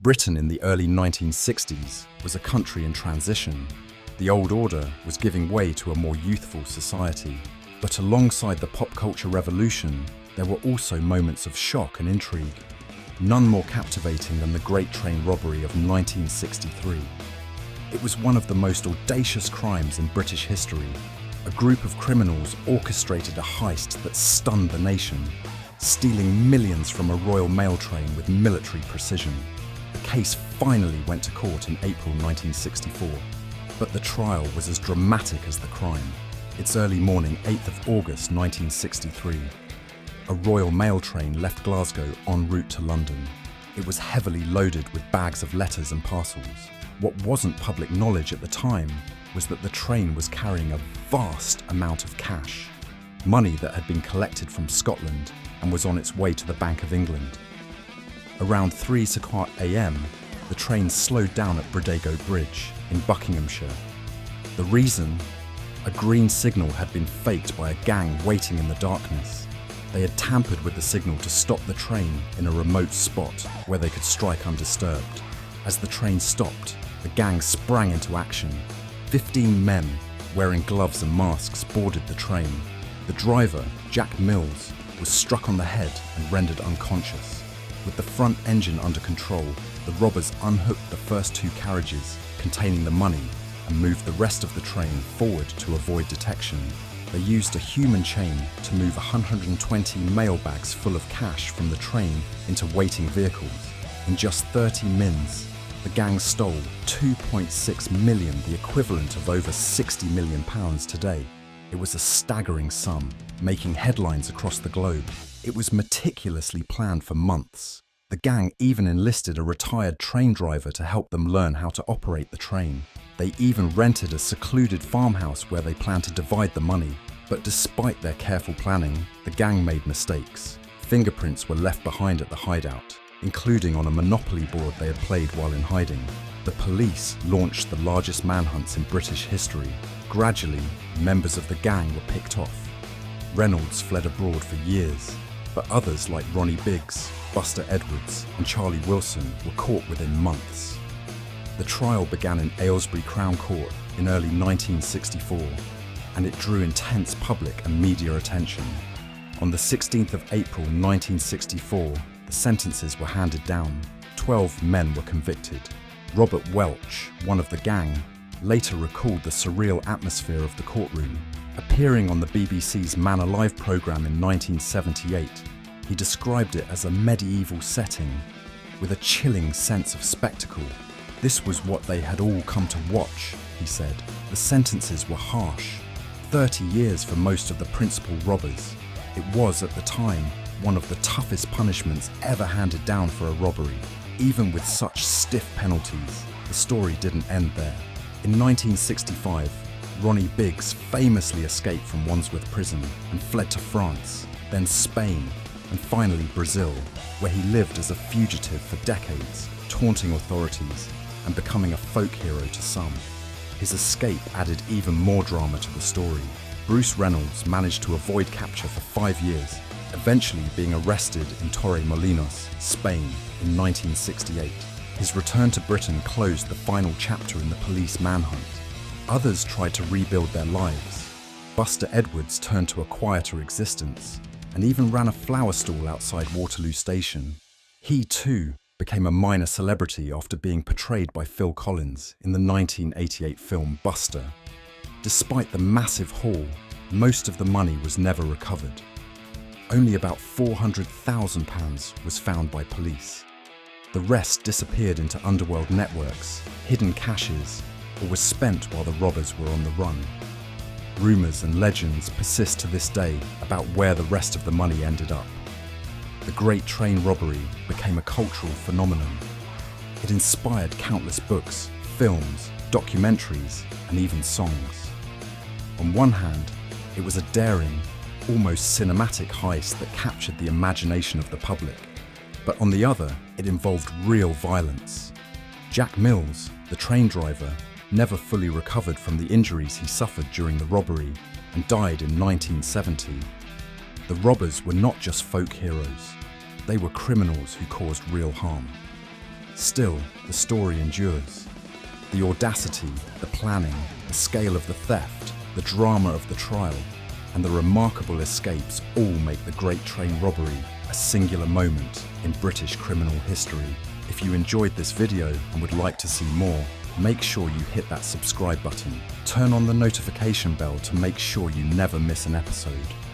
Britain in the early 1960s was a country in transition. The old order was giving way to a more youthful society. But alongside the pop culture revolution, there were also moments of shock and intrigue. None more captivating than the Great Train Robbery of 1963. It was one of the most audacious crimes in British history. A group of criminals orchestrated a heist that stunned the nation, stealing millions from a Royal Mail train with military precision. The case finally went to court in April 1964, but the trial was as dramatic as the crime. It's early morning, 8th of August 1963. A Royal Mail train left Glasgow en route to London. It was heavily loaded with bags of letters and parcels. What wasn't public knowledge at the time was that the train was carrying a vast amount of cash, money that had been collected from Scotland and was on its way to the Bank of England. Around 3:15 a.m, the train slowed down at Bridego Bridge in Buckinghamshire. The reason? A green signal had been faked by a gang waiting in the darkness. They had tampered with the signal to stop the train in a remote spot where they could strike undisturbed. As the train stopped, the gang sprang into action. 15 men, wearing gloves and masks, boarded the train. The driver, Jack Mills, was struck on the head and rendered unconscious. With the front engine under control, the robbers unhooked the first two carriages containing the money and moved the rest of the train forward to avoid detection. They used a human chain to move 120 mail bags full of cash from the train into waiting vehicles. In just 30 mins, the gang stole 2.6 million, the equivalent of over £60 million today. It was a staggering sum, making headlines across the globe. It was meticulously planned for months. The gang even enlisted a retired train driver to help them learn how to operate the train. They even rented a secluded farmhouse where they planned to divide the money. But despite their careful planning, the gang made mistakes. Fingerprints were left behind at the hideout, including on a Monopoly board they had played while in hiding. The police launched the largest manhunts in British history. Gradually, members of the gang were picked off. Reynolds fled abroad for years, but others like Ronnie Biggs, Buster Edwards, and Charlie Wilson were caught within months. The trial began in Aylesbury Crown Court in early 1964, and it drew intense public and media attention. On the 16th of April 1964, the sentences were handed down. 12 men were convicted. Robert Welch, one of the gang, later recalled the surreal atmosphere of the courtroom. Appearing on the BBC's Man Alive programme in 1978, he described it as a medieval setting with a chilling sense of spectacle. This was what they had all come to watch, he said. The sentences were harsh. 30 years for most of the principal robbers. It was, at the time, one of the toughest punishments ever handed down for a robbery. Even with such stiff penalties, the story didn't end there. In 1965, Ronnie Biggs famously escaped from Wandsworth Prison and fled to France, then Spain, and finally Brazil, where he lived as a fugitive for decades, taunting authorities and becoming a folk hero to some. His escape added even more drama to the story. Bruce Reynolds managed to avoid capture for 5 years, eventually being arrested in Torremolinos, Spain in 1968. His return to Britain closed the final chapter in the police manhunt. Others tried to rebuild their lives. Buster Edwards turned to a quieter existence and even ran a flower stall outside Waterloo Station. He too became a minor celebrity after being portrayed by Phil Collins in the 1988 film Buster. Despite the massive haul, most of the money was never recovered. Only about £400,000 was found by police. The rest disappeared into underworld networks, hidden caches, or was spent while the robbers were on the run. Rumours and legends persist to this day about where the rest of the money ended up. The Great Train Robbery became a cultural phenomenon. It inspired countless books, films, documentaries, and even songs. On one hand, it was a daring, almost cinematic heist that captured the imagination of the public. But on the other, it involved real violence. Jack Mills, the train driver, never fully recovered from the injuries he suffered during the robbery and died in 1970. The robbers were not just folk heroes, they were criminals who caused real harm. Still, the story endures. The audacity, the planning, the scale of the theft, the drama of the trial, and the remarkable escapes all make the Great Train Robbery a singular moment in British criminal history. If you enjoyed this video and would like to see more, make sure you hit that subscribe button. Turn on the notification bell to make sure you never miss an episode.